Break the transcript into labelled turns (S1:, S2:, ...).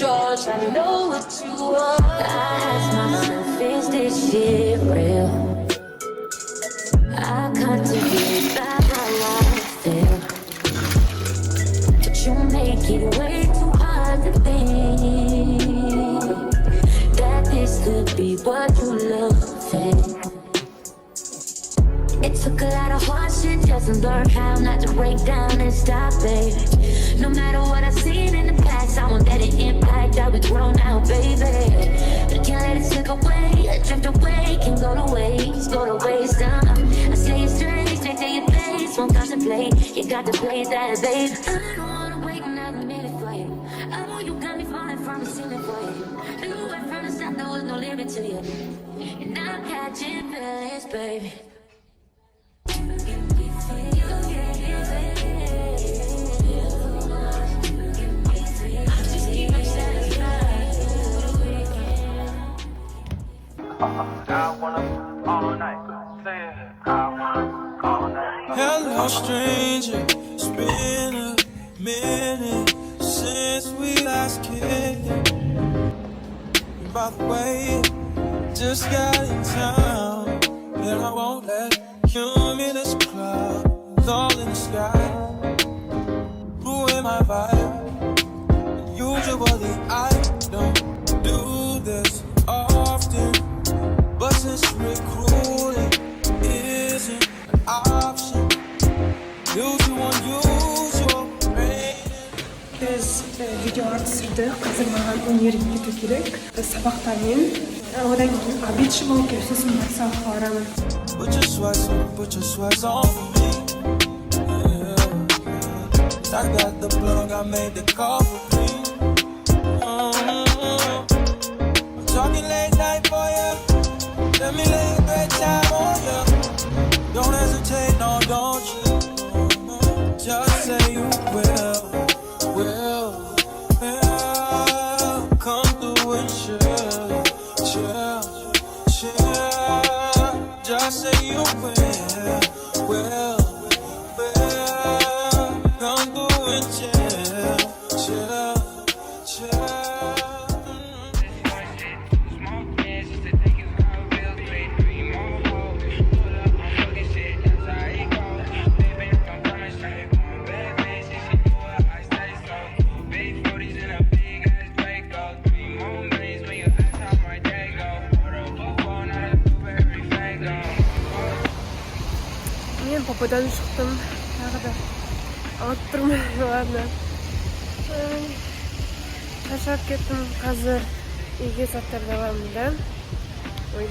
S1: yours, I know what you want. I ask myself, is this shit real? I contemplate about how I feel, but you make it way too hard to think that this could be what you love. It took a lot of hard shit just to learn how not to break down and stop it. No matter what I've seen in the past, I won't let it impact how we grow now, baby. But I can't let it slip away, drift away, can't go to waste, I say it straight to your face, won't contemplate, you got to play that, babe. I don't wanna wait another minute for you. I know you got me falling from the ceiling for you. You went from the start, there was no limit to you. And I'm catching feelings, baby.
S2: Hello stranger, it's been a minute since we last kicked. And by the way, just got in town, and I won't let cumulus clouds all in the sky ruin my vibe. Usually I don't do this often, but since recruiting isn't an option, unusual
S3: Біз видеолар түсірдік, қазір маған универге кету керек, сабақтармен, одан кейін обедші болып келіп, сосын сабаққа барамын.
S2: Put your sweats on for me. Yeah. I got the plug, I made the call for me. I'm talking late night for ya. Let me lay a great time on ya. Don't hesitate, no, don't you? Just say you will. Come through and chill. Just say you will. Come through and chill.
S3: Мен пападан шықтым, тағы да алып тұрмын, ладно. Қашап кеттім, қазір үйге заттарды аламын да. Ой,